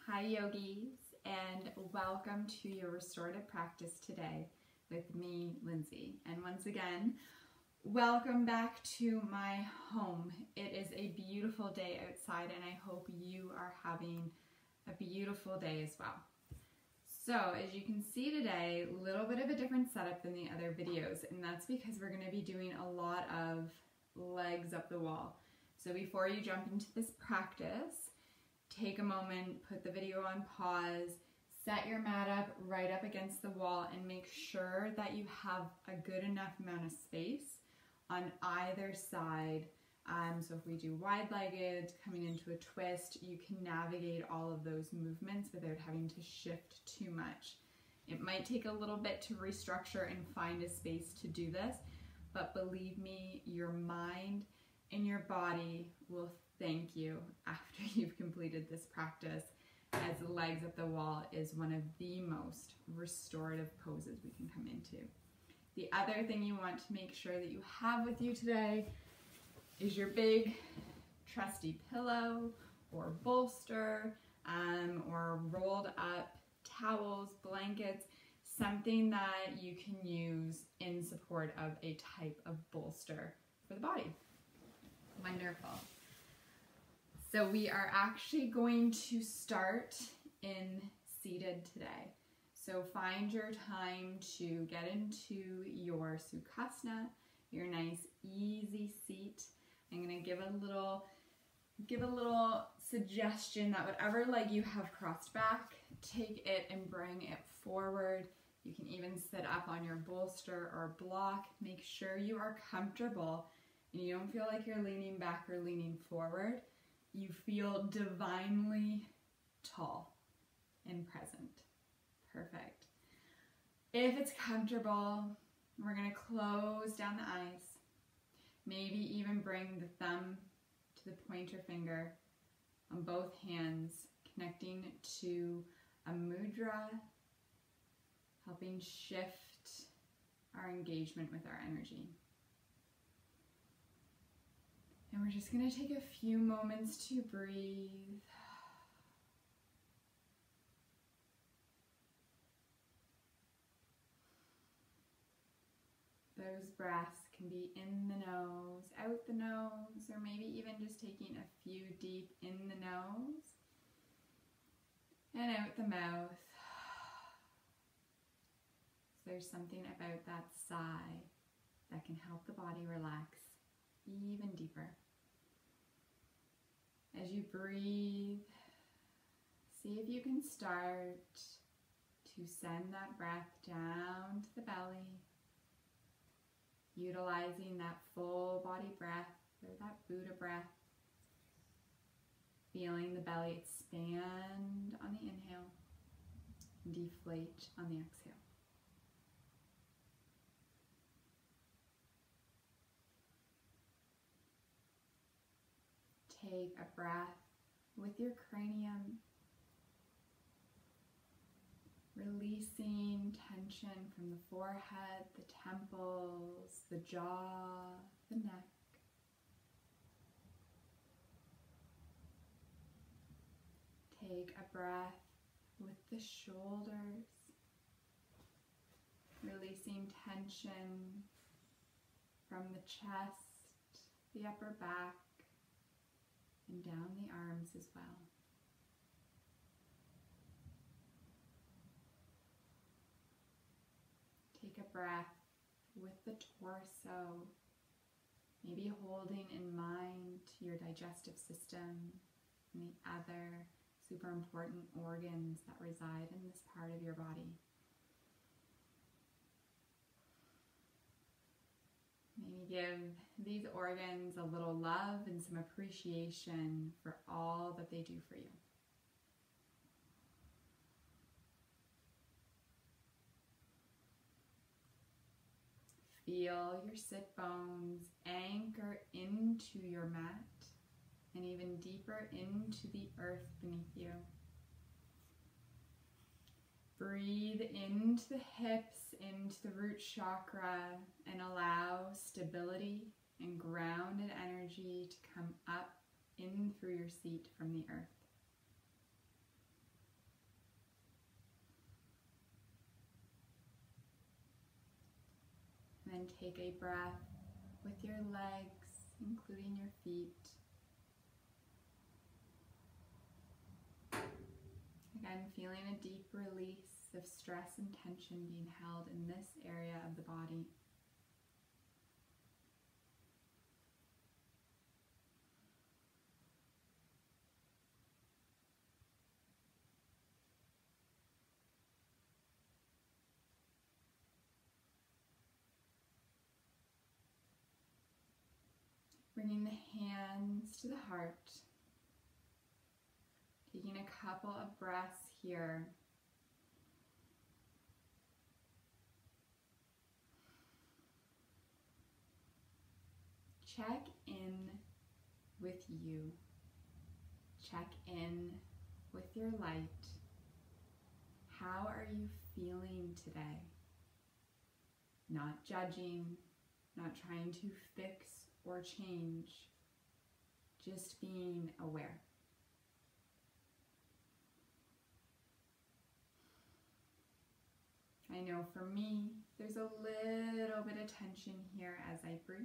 Hi yogis, and welcome to your restorative practice today with me, Lindsay. And once again, welcome back to my home. It is a beautiful day outside and I hope you are having a beautiful day as well. So as you can see today, a little bit of a different setup than the other videos, and that's because we're going to be doing a lot of legs up the wall. So before you jump into this practice, take a moment, put the video on pause, set your mat up right up against the wall and make sure that you have a good enough amount of space on either side. So if we do wide-legged, coming into a twist, you can navigate all of those movements without having to shift too much. It might take a little bit to restructure and find a space to do this, but believe me, your mind and your body will thank you after you've completed this practice, as the legs up the wall is one of the most restorative poses we can come into. The other thing you want to make sure that you have with you today is your big trusty pillow or bolster or rolled up towels, blankets, something that you can use in support of a type of bolster for the body. Wonderful. So we are actually going to start in seated today. So find your time to get into your Sukhasana, your nice easy seat. I'm going to give a little suggestion that whatever leg you have crossed back, take it and bring it forward. You can even sit up on your bolster or block. Make sure you are comfortable and you don't feel like you're leaning back or leaning forward. You feel divinely tall and present. Perfect. If it's comfortable, we're going to close down the eyes. Maybe even bring the thumb to the pointer finger on both hands, connecting to a mudra, helping shift our engagement with our energy. And we're just going to take a few moments to breathe. Those breaths can be in the nose, out the nose, or maybe even just taking a few deep in the nose and out the mouth. So there's something about that sigh that can help the body relax even deeper. As you breathe, see if you can start to send that breath down to the belly, utilizing that full body breath or that Buddha breath, feeling the belly expand on the inhale and deflate on the exhale. Take a breath with your cranium, releasing tension from the forehead, the temples, the jaw, the neck. Take a breath with the shoulders, releasing tension from the chest, the upper back, and down the arms as well. Take a breath with the torso, maybe holding in mind your digestive system and the other super important organs that reside in this part of your body. Maybe give these organs a little love and some appreciation for all that they do for you. Feel your sit bones anchor into your mat and even deeper into the earth beneath you. Breathe into the hips, into the root chakra, and allow stability and grounded energy to come up in through your seat from the earth. then take a breath with your legs, including your feet. Again, feeling a deep release of stress and tension being held in this area of the body. Bringing the hands to the heart. Taking a couple of breaths here. Check in with you. Check in with your light. How are you feeling today? Not judging, not trying to fix or change, just being aware. I know for me, there's a little bit of tension here as I breathe.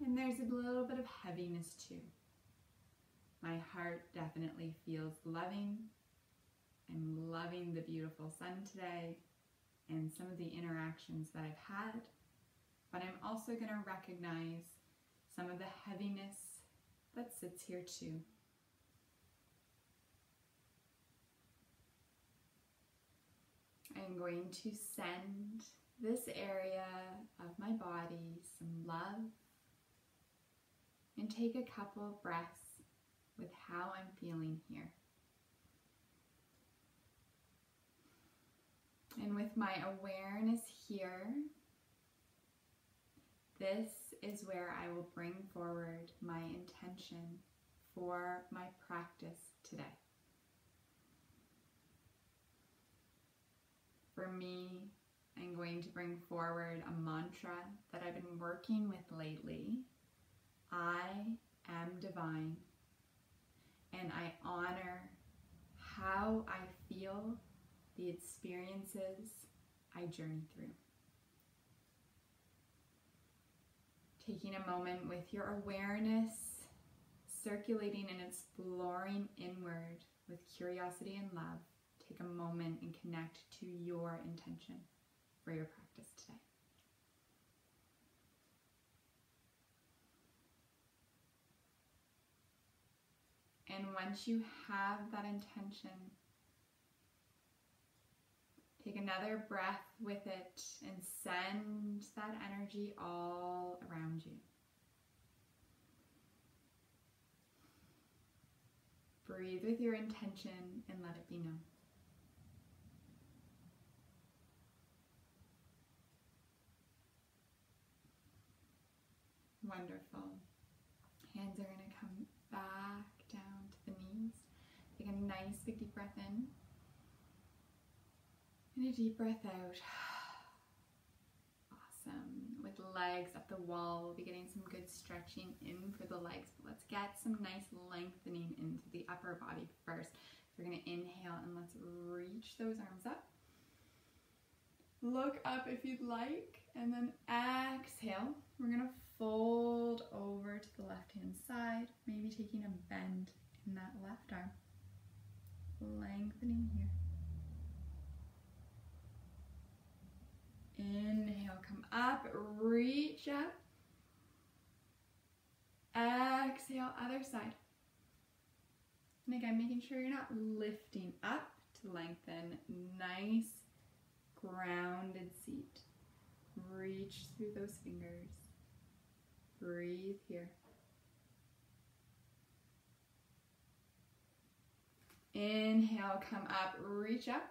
And there's a little bit of heaviness too. My heart definitely feels loving. I'm loving the beautiful sun today and some of the interactions that I've had. But I'm also going to recognize some of the heaviness that sits here too. I'm going to send this area of my body some love and take a couple of breaths with how I'm feeling here. And with my awareness here, this is where I will bring forward my intention for my practice today. For me, I'm going to bring forward a mantra that I've been working with lately. I am divine, and I honor how I feel the experiences I journey through. Taking a moment with your awareness, circulating and exploring inward with curiosity and love. Take a moment and connect to your intention for your practice today. And once you have that intention, take another breath with it and send that energy all around you. Breathe with your intention and let it be known. Wonderful. Hands are going to come back down to the knees. Take a nice big deep breath in. And a deep breath out. Awesome. With legs up the wall, we'll be getting some good stretching in for the legs. But let's get some nice lengthening into the upper body first. So we're going to inhale and let's reach those arms up. Look up if you'd like, and then exhale. We're going to fold over to the left-hand side, maybe taking a bend in that left arm. Lengthening here. Inhale, come up, reach up. Exhale, other side. And again, making sure you're not lifting up to lengthen. Nice, grounded seat. Reach through those fingers. Breathe here. Inhale, come up, reach up.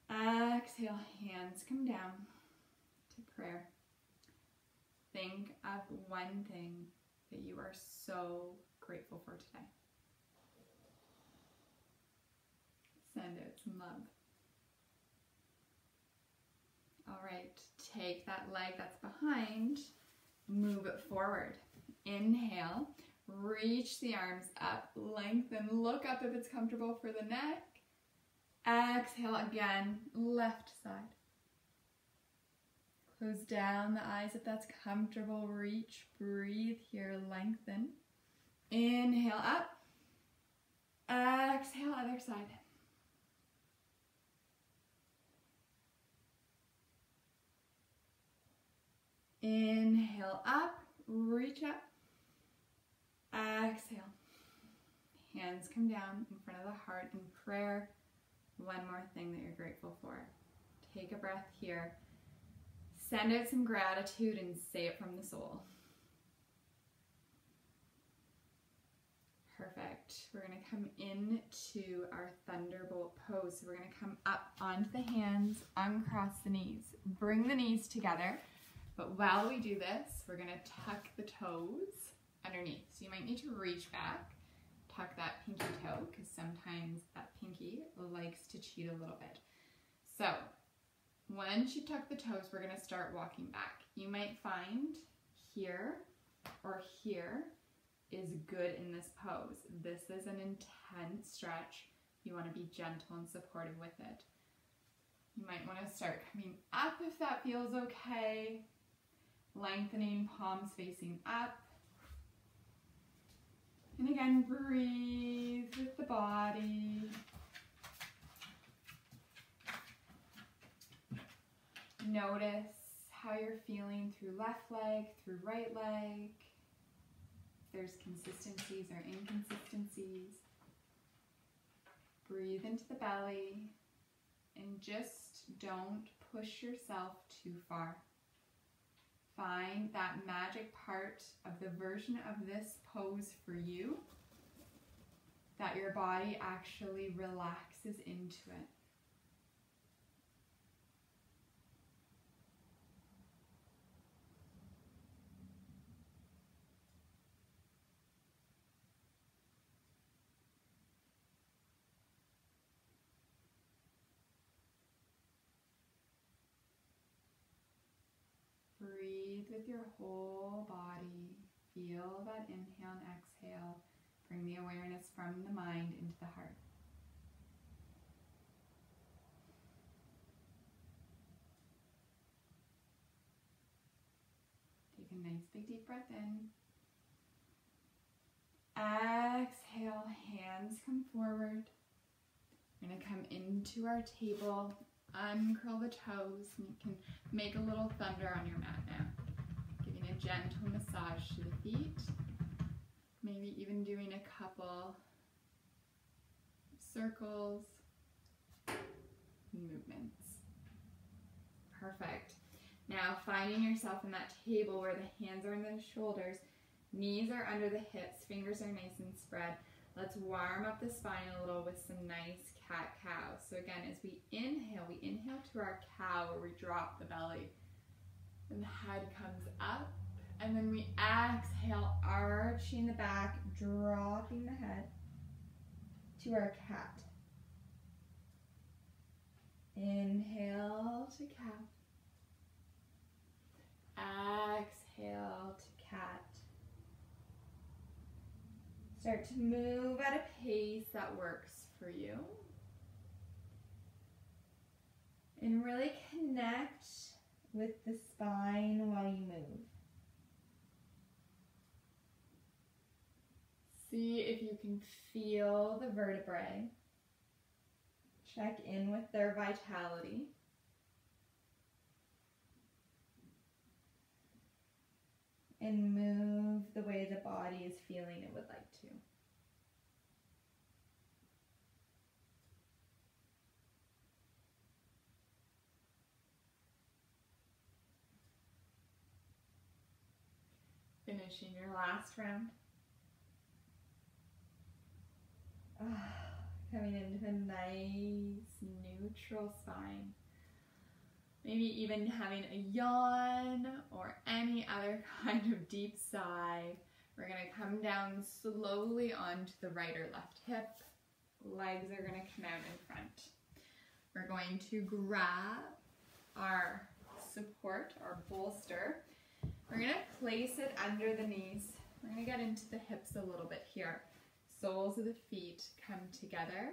Exhale, hands come down to prayer. Think of one thing that you are so grateful for today. Send out some love. All right, take that leg that's behind, move it forward. Inhale, reach the arms up, lengthen, look up if it's comfortable for the neck. Exhale again, left side. Close down the eyes if that's comfortable. Reach, breathe here, lengthen. Inhale up. Exhale, other side. Inhale up, reach up. Exhale. Hands come down in front of the heart in prayer. One more thing that you're grateful for. Take a breath here. Send out some gratitude and say it from the soul. Perfect. We're going to come into our thunderbolt pose. So we're going to come up onto the hands, uncross the knees. Bring the knees together. But while we do this, we're going to tuck the toes underneath. So you might need to reach back, tuck that pinky toe, because sometimes that pinky likes to cheat a little bit. So once you tuck the toes, we're going to start walking back. You might find here or here is good in this pose. This is an intense stretch. You want to be gentle and supportive with it. You might want to start coming up if that feels okay. Lengthening, palms facing up. And again, breathe with the body. Notice how you're feeling through left leg, through right leg. If there's consistencies or inconsistencies. Breathe into the belly and just don't push yourself too far. Find that magic part of the version of this pose for you that your body actually relaxes into it. Breathe with your whole body. Feel that inhale and exhale. Bring the awareness from the mind into the heart. Take a nice big deep breath in. Exhale, hands come forward. We're going to come into our table. Uncurl the toes, and you can make a little thunder on your mat now. Giving a gentle massage to the feet. Maybe even doing a couple circles and movements. Perfect. Now finding yourself in that table where the hands are on the shoulders, knees are under the hips, fingers are nice and spread. Let's warm up the spine a little with some nice cat-cow. So again, as we inhale to our cow where we drop the belly. And the head comes up. And then we exhale, arching the back, dropping the head to our cat. Inhale to cow. Exhale to cat. Start to move at a pace that works for you. And really connect with the spine while you move. See if you can feel the vertebrae. Check in with their vitality. And move the way the body is feeling it would like to. Finishing your last round. Coming into a nice neutral spine. Maybe even having a yawn or any other kind of deep sigh. We're going to come down slowly onto the right or left hip. Legs are going to come out in front. We're going to grab our support, our bolster. We're going to place it under the knees. We're going to get into the hips a little bit here. Soles of the feet come together.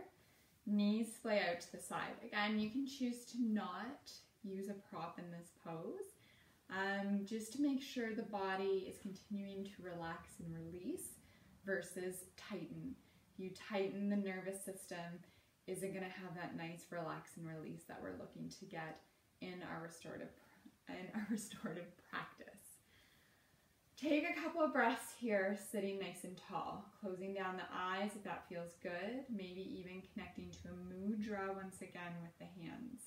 Knees splay out to the side. Again, you can choose to not use a prop in this pose. just to make sure the body is continuing to relax and release versus tighten. If you tighten, the nervous system isn't going to have that nice relax and release that we're looking to get in our restorative practice. Take a couple of breaths here, sitting nice and tall, closing down the eyes if that feels good, maybe even connecting to a mudra once again with the hands.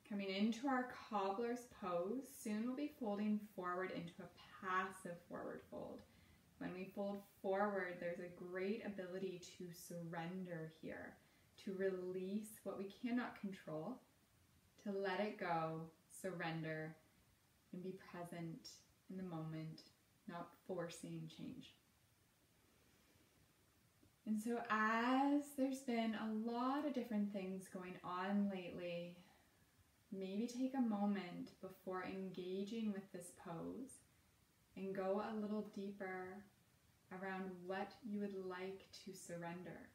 Coming into our cobbler's pose, soon we'll be folding forward into a passive forward fold. When we fold forward, there's a great ability to surrender here, to release what we cannot control, to let it go, surrender, and be present in the moment, not forcing change. And so as there's been a lot of different things going on lately, maybe take a moment before engaging with this pose and go a little deeper around what you would like to surrender.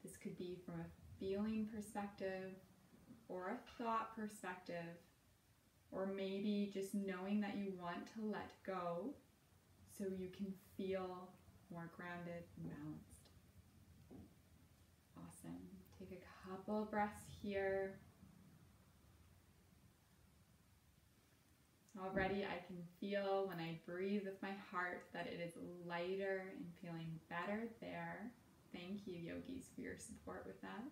This could be from a feeling perspective or a thought perspective, or maybe just knowing that you want to let go so you can feel more grounded and balanced. Awesome. Take a couple of breaths here. Already I can feel when I breathe with my heart that it is lighter and feeling better there. Thank you, yogis, for your support with that.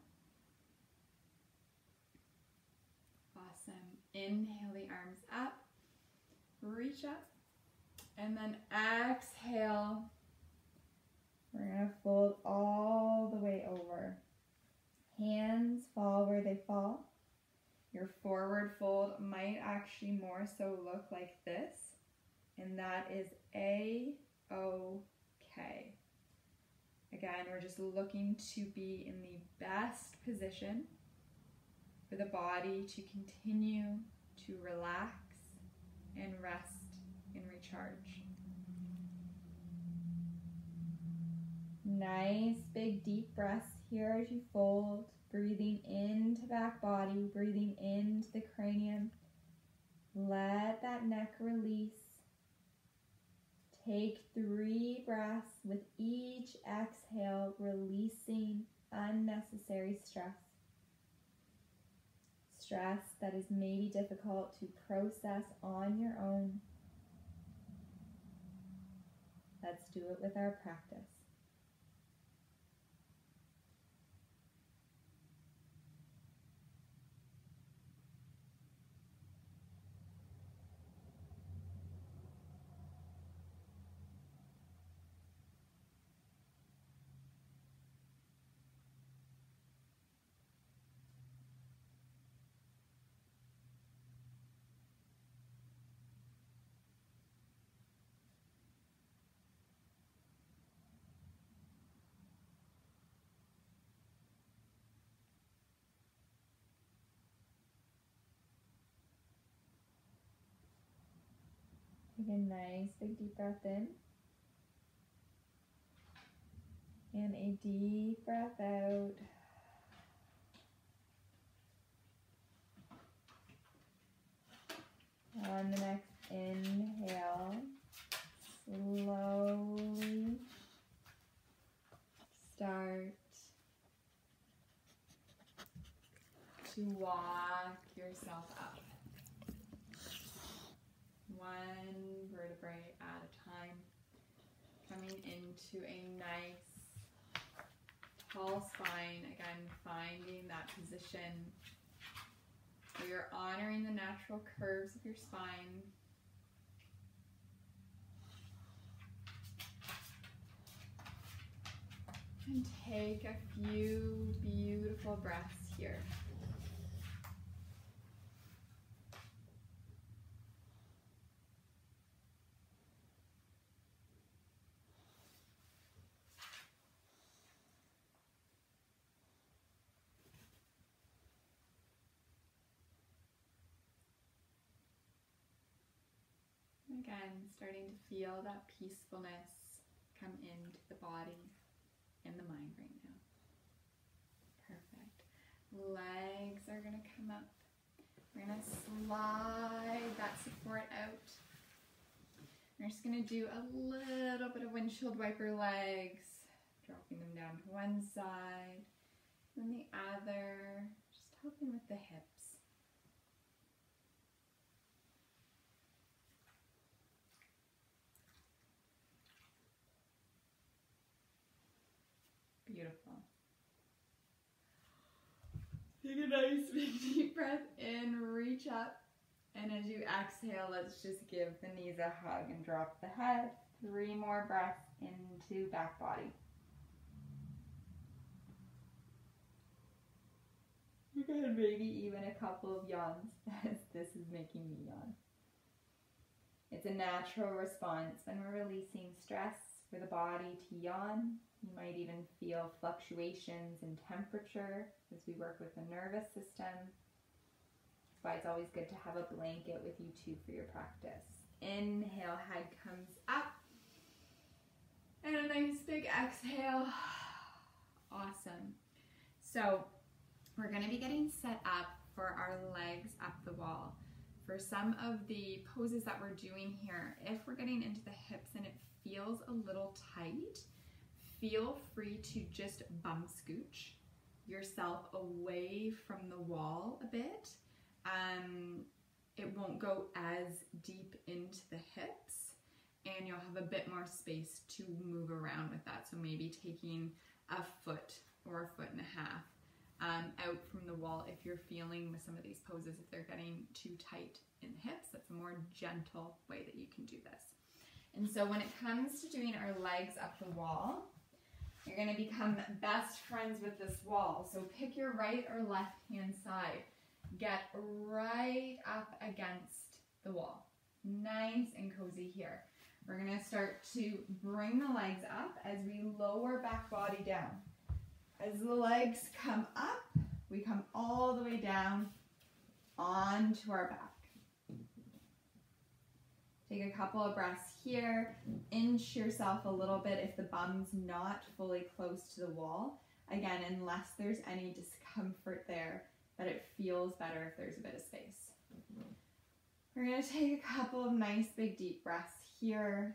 Awesome. Inhale the arms up, reach up, and then exhale. We're going to fold all the way over. Hands fall where they fall. Your forward fold might actually more so look like this, and that is A-OK. Again, we're just looking to be in the best position for the body to continue to relax and rest and recharge. Nice big deep breaths here as you fold, breathing into back body, breathing into the cranium. Let that neck release. Take 3 breaths with each exhale, releasing unnecessary stress. Stress that is maybe difficult to process on your own. Let's do it with our practice. Take a nice big deep breath in. And a deep breath out. On the next inhale, slowly start to walk yourself up. One vertebrae at a time, coming into a nice tall spine. Again, finding that position where you're honoring the natural curves of your spine. And take a few beautiful breaths here. Again, starting to feel that peacefulness come into the body and the mind right now. Perfect. Legs are going to come up We're going to slide that support out. We're just going to do a little bit of windshield wiper legs, dropping them down to one side, then the other, just helping with the hips. Beautiful. Take a nice big deep breath in, reach up, and as you exhale, let's just give the knees a hug and drop the head. 3 more breaths into back body. And maybe even a couple of yawns, as this is making me yawn. It's a natural response when we're releasing stress for the body to yawn. You might even feel fluctuations in temperature as we work with the nervous system. That's why it's always good to have a blanket with you too for your practice. Inhale, head comes up. And a nice big exhale. Awesome. So we're going to be getting set up for our legs up the wall. For some of the poses that we're doing here, if we're getting into the hips and it feels a little tight, feel free to just bum scooch yourself away from the wall a bit. It won't go as deep into the hips, and you'll have a bit more space to move around with that. So maybe taking a foot or a foot and a half out from the wall if you're feeling with some of these poses, if they're getting too tight in the hips. That's a more gentle way that you can do this. And so when it comes to doing our legs up the wall, you're going to become best friends with this wall. So pick your right or left hand side. Get right up against the wall. Nice and cozy here. We're going to start to bring the legs up as we lower back body down. As the legs come up, we come all the way down onto our back. Take a couple of breaths here. Inch yourself a little bit if the bum's not fully close to the wall. Again, unless there's any discomfort there, but it feels better if there's a bit of space. We're going to take a couple of nice big deep breaths here.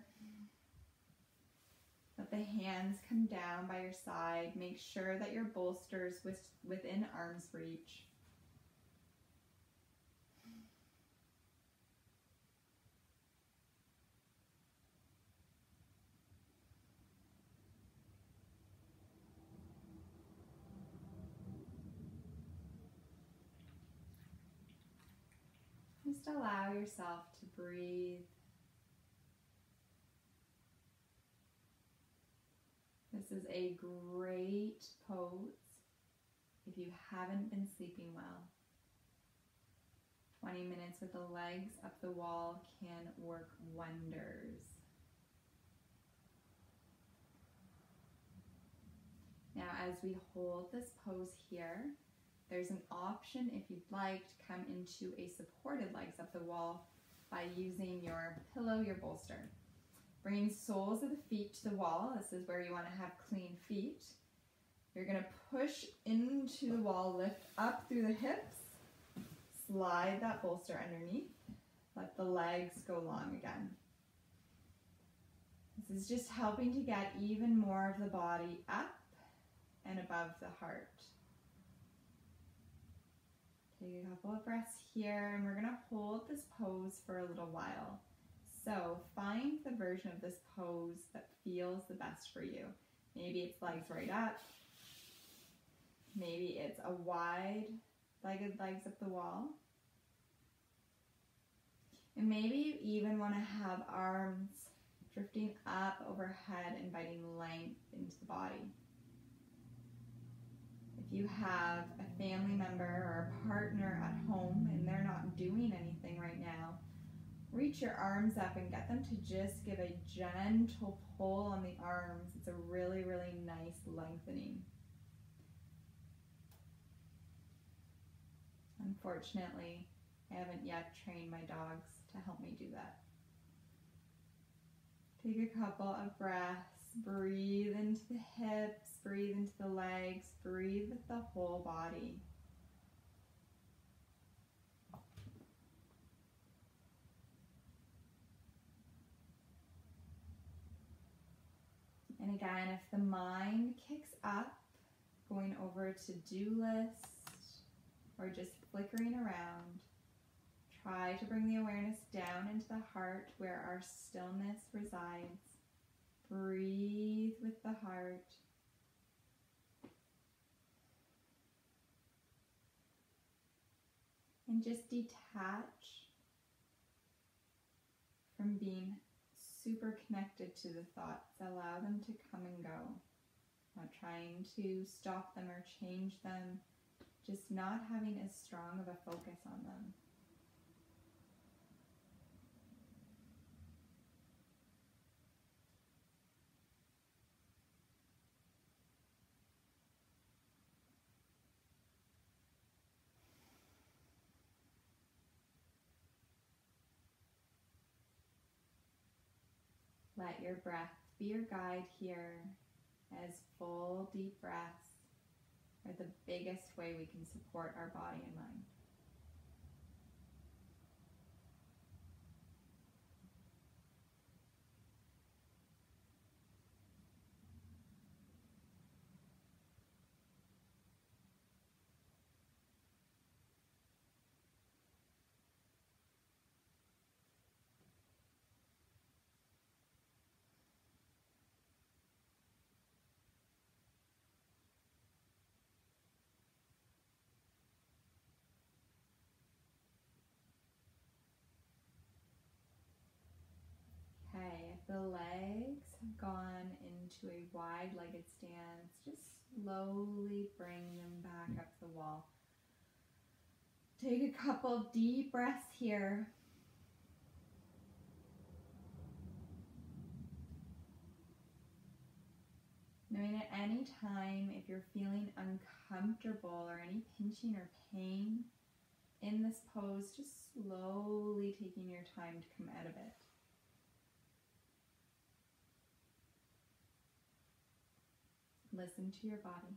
Let the hands come down by your side. Make sure that your bolster's within arm's reach. Just allow yourself to breathe. This is a great pose if you haven't been sleeping well. 20 minutes with the legs up the wall can work wonders. Now, as we hold this pose here, there's an option if you'd like to come into a supported legs up the wall by using your pillow, your bolster. Bringing soles of the feet to the wall. This is where you want to have clean feet. You're going to push into the wall, lift up through the hips, slide that bolster underneath, let the legs go long again. This is just helping to get even more of the body up and above the heart. Take a couple of breaths here, and we're going to hold this pose for a little while. So find the version of this pose that feels the best for you. Maybe it's legs right up. Maybe it's a wide-legged legs up the wall. And maybe you even want to have arms drifting up overhead, inviting length into the body. If you have a family member or a partner at home and they're not doing anything right now, reach your arms up and get them to just give a gentle pull on the arms. It's a really, really nice lengthening. Unfortunately, I haven't yet trained my dogs to help me do that. Take a couple of breaths. Breathe into the hips, breathe into the legs, breathe with the whole body. And again, if the mind kicks up, going over to-do list or just flickering around, try to bring the awareness down into the heart where our stillness resides. Breathe with the heart. And just detach from being super connected to the thoughts. Allow them to come and go. Not trying to stop them or change them. Just not having as strong of a focus on them. Let your breath be your guide here, as full deep breaths are the biggest way we can support our body and mind. Okay, if the legs have gone into a wide-legged stance, just slowly bring them back up the wall. Take a couple deep breaths here. Knowing at any time if you're feeling uncomfortable or any pinching or pain in this pose, just slowly taking your time to come out of it. Listen to your body.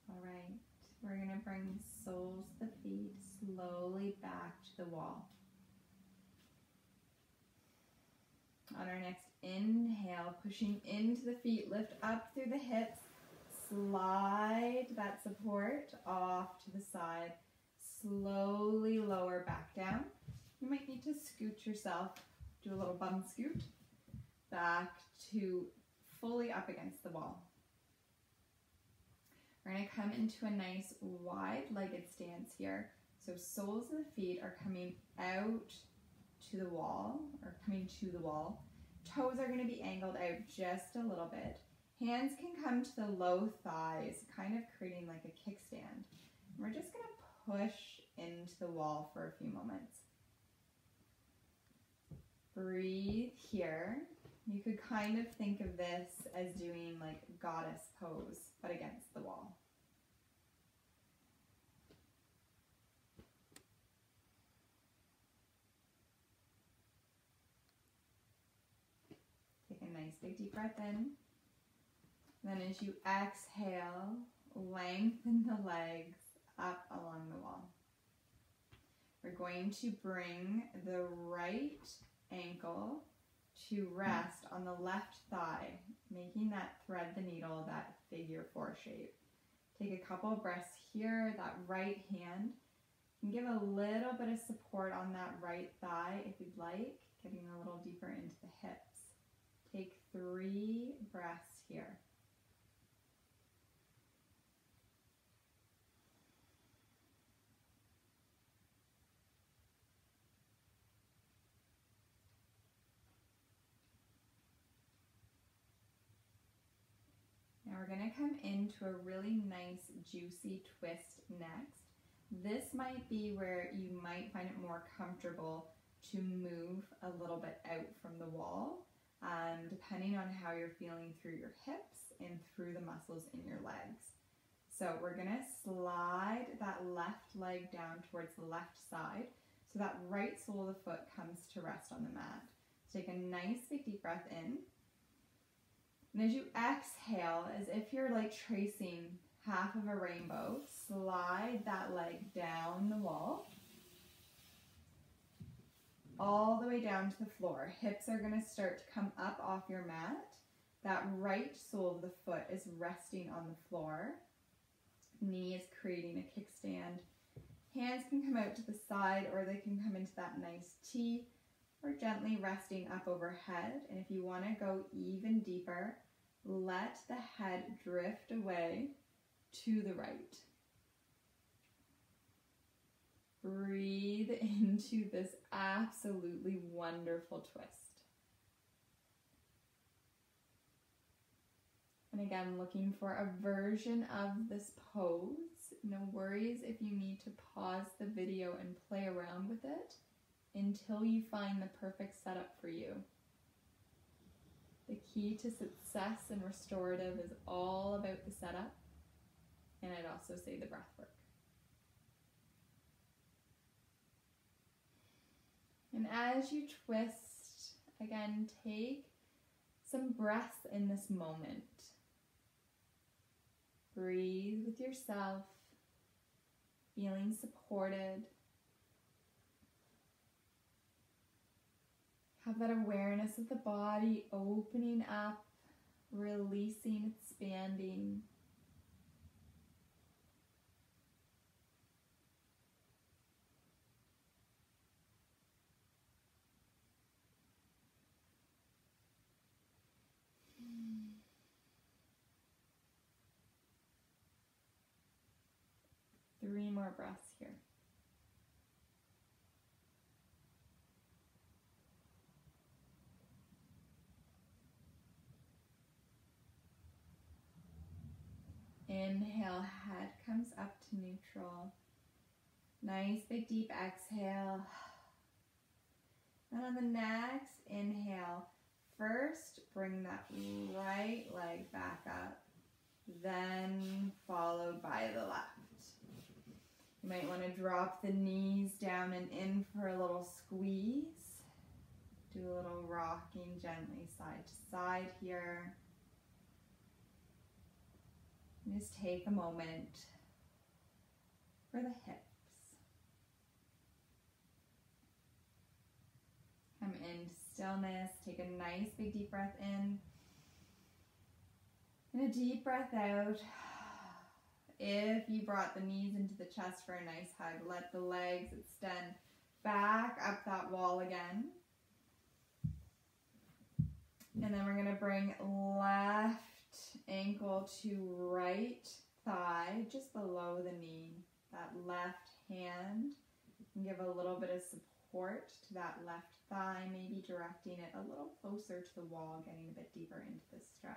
All right, we're going to bring the soles of the feet slowly back to the wall. On our next inhale, pushing into the feet, lift up through the hips, slide that support off to the side, slowly lower back down. You might need to scoot yourself, do a little bum scoot, back to fully up against the wall. We're going to come into a nice wide-legged stance here. So soles of the feet are coming out to the wall, or coming to the wall. Toes are going to be angled out just a little bit. Hands can come to the low thighs, kind of creating like a kickstand. And we're just going to push into the wall for a few moments. Breathe here. You could kind of think of this as doing like goddess pose, but against the wall. Take a nice big deep breath in. Then as you exhale, lengthen the legs up along the wall. We're going to bring the right ankle to rest on the left thigh, making that thread the needle, that figure 4 shape. Take a couple of breaths here. That right hand can give a little bit of support on that right thigh if you'd like, getting a little deeper into the hips. Take 3 breaths here. Now we're going to come into a really nice juicy twist next. This might be where you might find it more comfortable to move a little bit out from the wall, depending on how you're feeling through your hips and through the muscles in your legs. So we're going to slide that left leg down towards the left side so that right sole of the foot comes to rest on the mat. Take a nice big deep breath in. And as you exhale, as if you're like tracing half of a rainbow, slide that leg down the wall, all the way down to the floor. Hips are going to start to come up off your mat. That right sole of the foot is resting on the floor. Knee is creating a kickstand. Hands can come out to the side, or they can come into that nice T, or gently resting up overhead. And if you want to go even deeper, let the head drift away to the right. Breathe into this absolutely wonderful twist. And again, looking for a version of this pose. No worries if you need to pause the video and play around with it until you find the perfect setup for you. The key to success in restorative is all about the setup, and I'd also say the breath work. And as you twist, again, take some breaths in this moment. Breathe with yourself, feeling supported. Have that awareness of the body opening up, releasing, expanding. Three more breaths here. Inhale, head comes up to neutral. Nice big deep exhale. And on the next inhale, first bring that right leg back up, then followed by the left. You might want to drop the knees down and in for a little squeeze. Do a little rocking gently side to side here. And just take a moment for the hips. Come into stillness. Take a nice big deep breath in. And a deep breath out. If you brought the knees into the chest for a nice hug, let the legs extend back up that wall again. And then we're going to bring left ankle to right thigh, just below the knee. That left hand, and give a little bit of support to that left thigh, maybe directing it a little closer to the wall, getting a bit deeper into this stretch.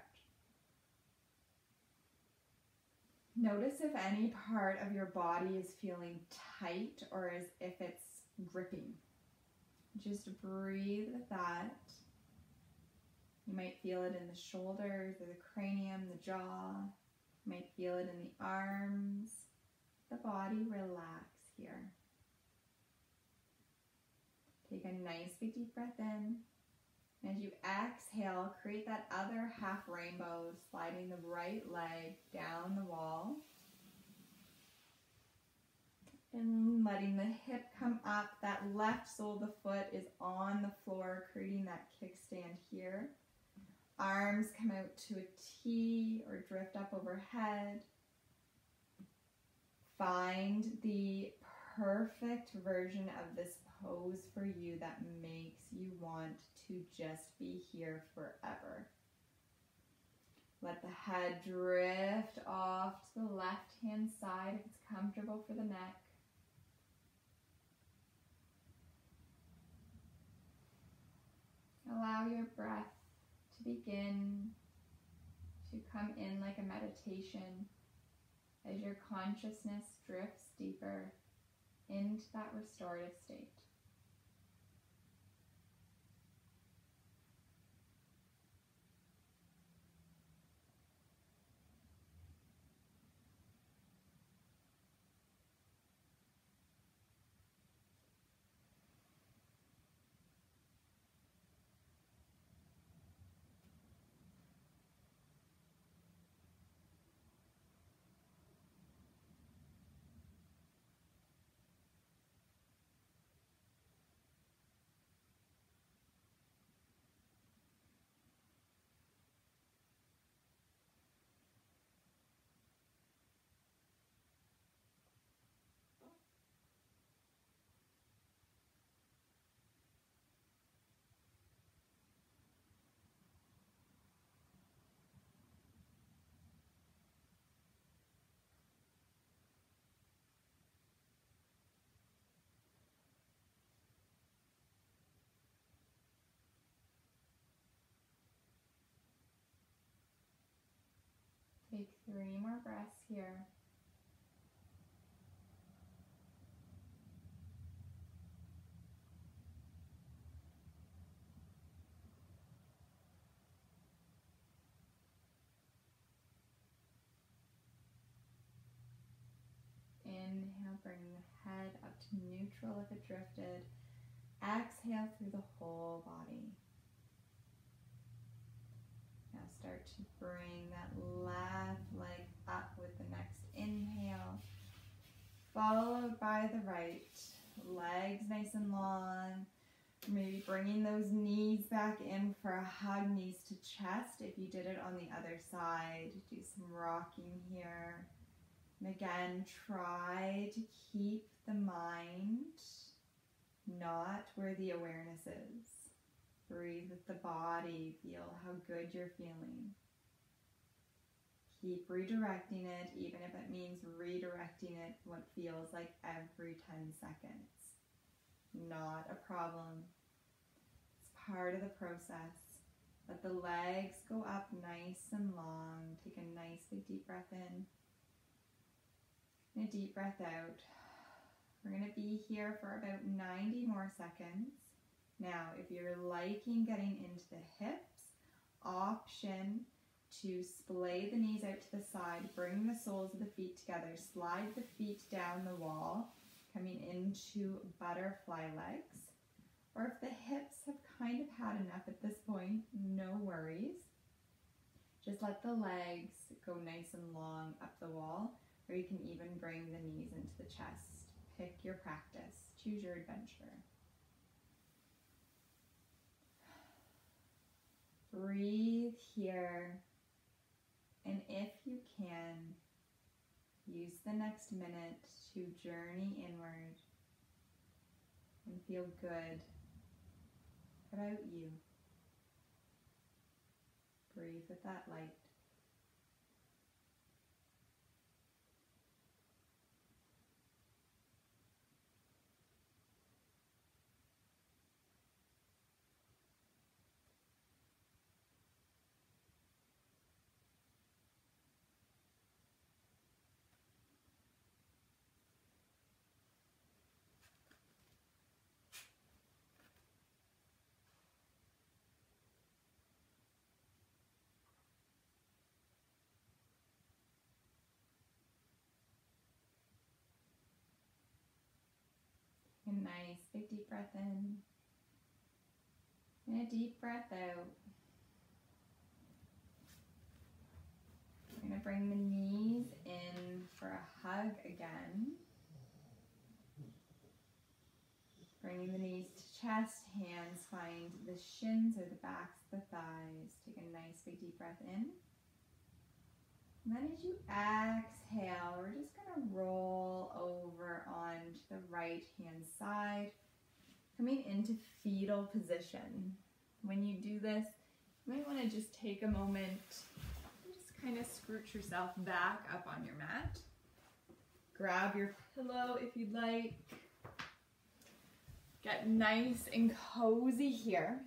Notice if any part of your body is feeling tight or as if it's gripping. Just breathe with that. You might feel it in the shoulders or the cranium, the jaw. You might feel it in the arms. The body, relax here. Take a nice big deep breath in. As you exhale, create that other half rainbow, sliding the right leg down the wall. And letting the hip come up. That left sole of the foot is on the floor, creating that kickstand here. Arms come out to a T or drift up overhead. Find the perfect version of this pose for you that makes you want to just be here forever. Let the head drift off to the left hand side if it's comfortable for the neck. Allow your breath to begin to come in like a meditation as your consciousness drifts deeper into that restorative state. Take 3 more breaths here. Inhale, bring the head up to neutral if it drifted. Exhale through the whole body. Now start to bring that left leg up with the next inhale, followed by the right. Legs nice and long. Maybe bringing those knees back in for a hug, knees to chest. If you did it on the other side, do some rocking here. And again, try to keep the mind not where the awareness is. Breathe with the body, feel how good you're feeling. Keep redirecting it, even if it means redirecting it what feels like every 10 seconds. Not a problem. It's part of the process. Let the legs go up nice and long. Take a nice big deep breath in and a deep breath out. We're going to be here for about 90 more seconds. Now, if you're liking getting into the hips, option to splay the knees out to the side, bring the soles of the feet together, slide the feet down the wall, coming into butterfly legs. Or if the hips have kind of had enough at this point, no worries. Just let the legs go nice and long up the wall, or you can even bring the knees into the chest. Pick your practice. Choose your adventure. Breathe here, and if you can, use the next minute to journey inward and feel good about you. Breathe with that light. A nice big deep breath in and a deep breath out. We're going to bring the knees in for a hug again. Bringing the knees to chest, hands find the shins or the backs of the thighs. Take a nice big deep breath in. And then as you exhale, we're just going to roll over onto the right hand side, coming into fetal position. When you do this, you might want to just take a moment and just kind of scooch yourself back up on your mat. Grab your pillow if you'd like. Get nice and cozy here,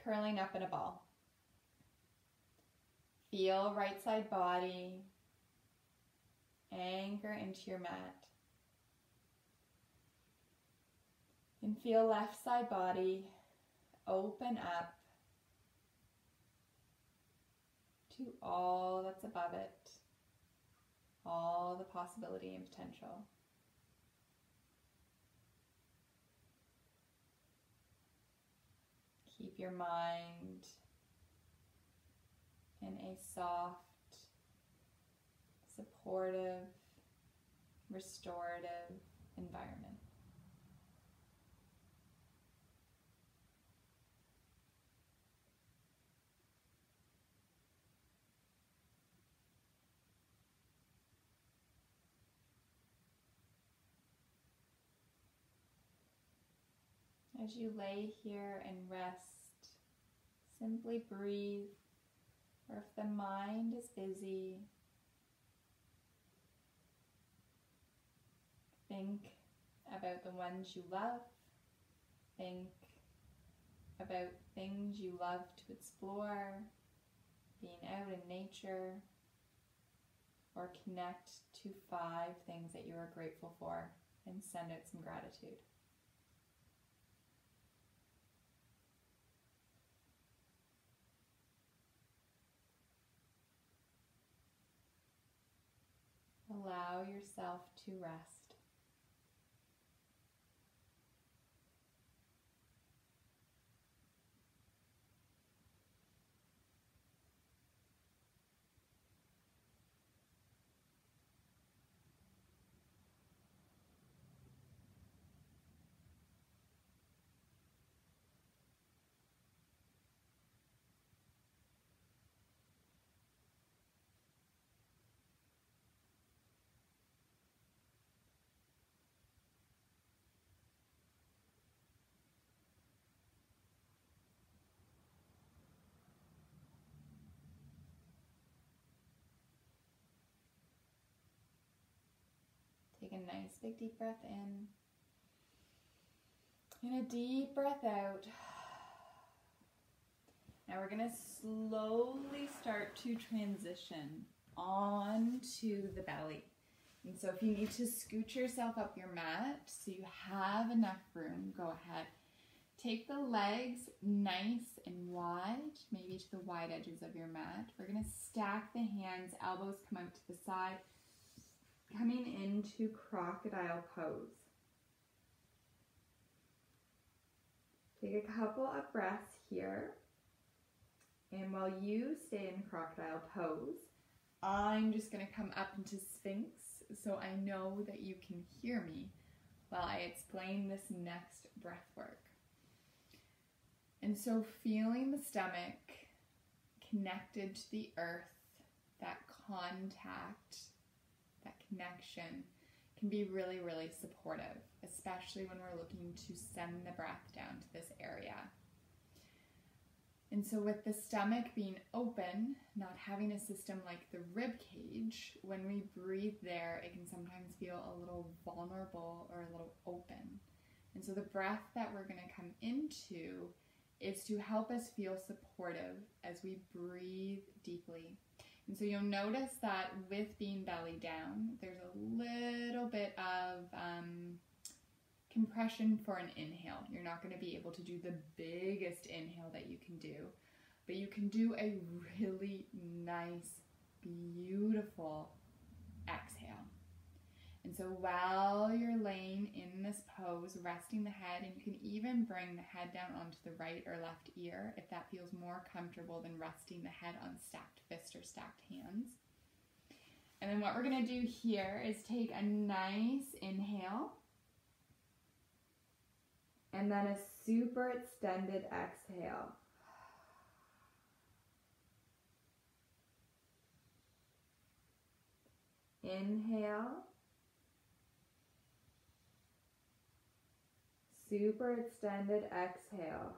curling up in a ball. Feel right side body, anchor into your mat. And feel left side body, open up to all that's above it, all the possibility and potential. Keep your mind in a soft, supportive, restorative environment. As you lay here and rest, simply breathe. Or if the mind is busy, think about the ones you love. Think about things you love to explore, being out in nature, or connect to 5 things that you are grateful for and send out some gratitude. Allow yourself to rest. Take a nice big deep breath in and a deep breath out. Now we're going to slowly start to transition onto the belly. And so if you need to scoot yourself up your mat so you have enough room, go ahead. Take the legs nice and wide, maybe to the wide edges of your mat. We're going to stack the hands, elbows come out to the side, coming into crocodile pose. Take a couple of breaths here. And while you stay in crocodile pose, I'm just going to come up into Sphinx so I know that you can hear me while I explain this next breath work. And so feeling the stomach connected to the earth, that contact, that connection can be really, really supportive, especially when we're looking to send the breath down to this area. And so with the stomach being open, not having a system like the rib cage, when we breathe there, it can sometimes feel a little vulnerable or a little open. And so the breath that we're going to come into is to help us feel supportive as we breathe deeply. And so you'll notice that with being belly down, there's a little bit of compression for an inhale. You're not going to be able to do the biggest inhale that you can do, but you can do a really nice, beautiful exhale. And so while you're laying in this pose, resting the head, and you can even bring the head down onto the right or left ear if that feels more comfortable than resting the head on stacked fist or stacked hands. And then what we're going to do here is take a nice inhale and then a super extended exhale. Inhale. Super extended exhale.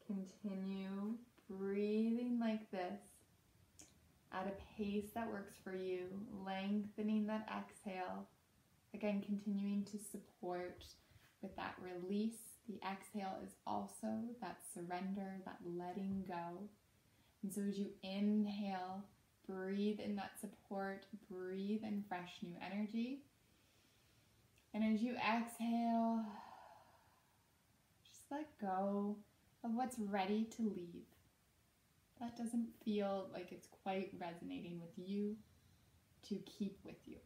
Continue breathing like this at a pace that works for you, lengthening that exhale. Again, continuing to support with that release. The exhale is also that surrender, that letting go. And so as you inhale, breathe in that support, breathe in fresh new energy. And as you exhale, just let go of what's ready to leave. That doesn't feel like it's quite resonating with you to keep with you.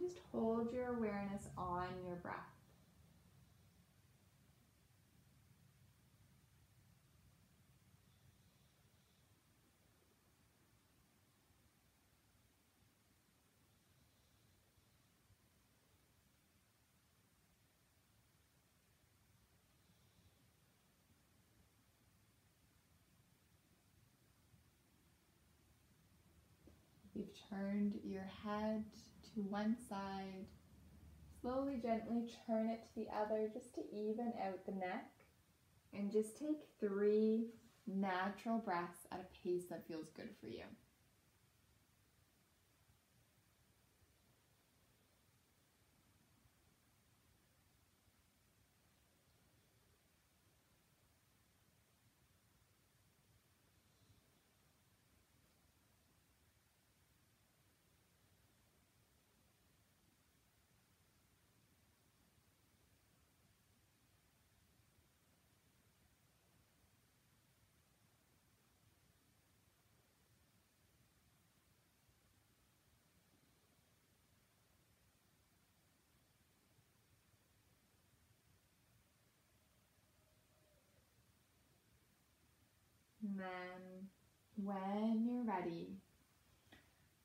Just hold your awareness on your breath. You've turned your head to one side. Slowly, gently turn it to the other just to even out the neck. And just take 3 natural breaths at a pace that feels good for you. And then when you're ready,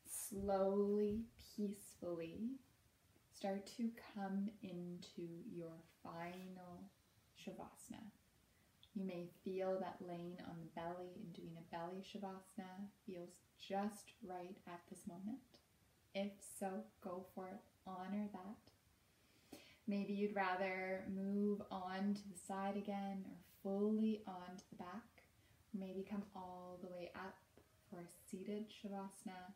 slowly, peacefully, start to come into your final Shavasana. You may feel that laying on the belly and doing a belly Shavasana feels just right at this moment. If so, go for it. Honor that. Maybe you'd rather move on to the side again or fully onto the back. Maybe come all the way up for a seated Shavasana.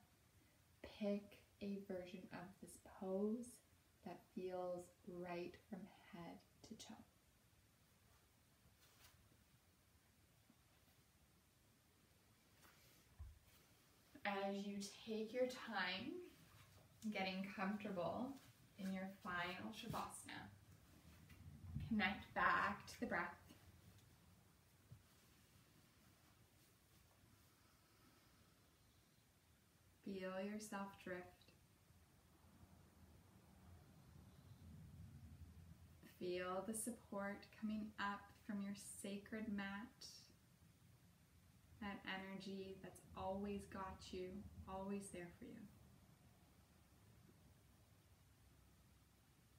Pick a version of this pose that feels right from head to toe. As you take your time getting comfortable in your final Shavasana, connect back to the breath. Feel yourself drift. Feel the support coming up from your sacred mat. That energy that's always got you, always there for you.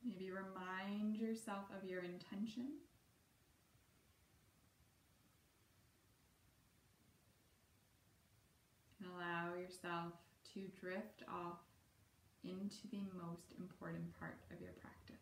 Maybe remind yourself of your intention. And allow yourself to drift off into the most important part of your practice.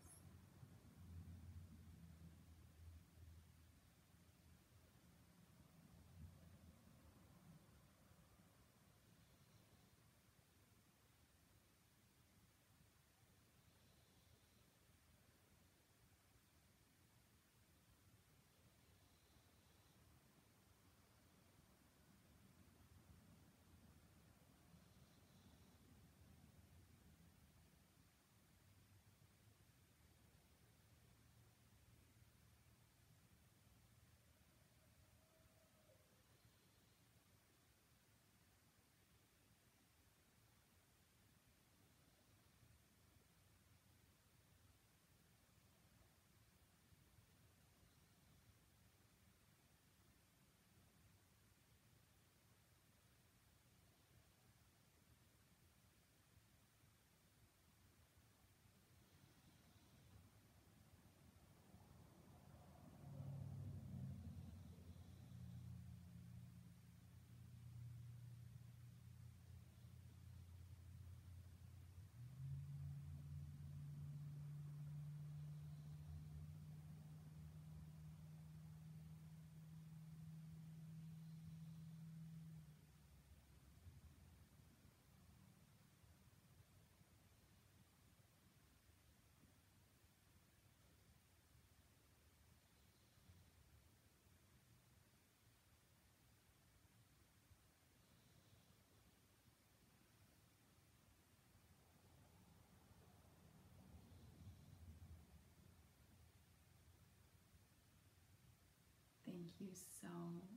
Thank you so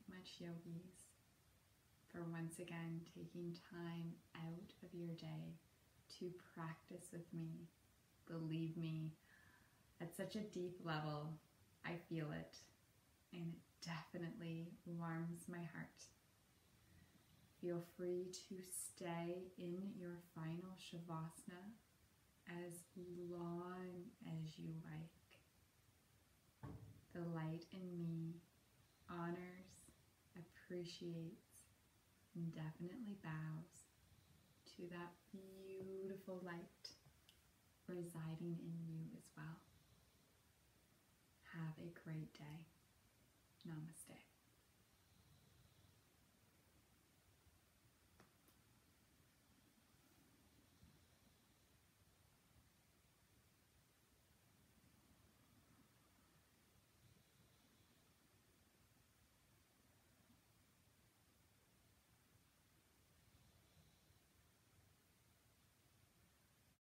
much, yogis, for once again taking time out of your day to practice with me. Believe me, at such a deep level, I feel it, and it definitely warms my heart. Feel free to stay in your final Shavasana as long as you like. The light in me honors, appreciates, and definitely bows to that beautiful light residing in you as well. Have a great day. Namaste.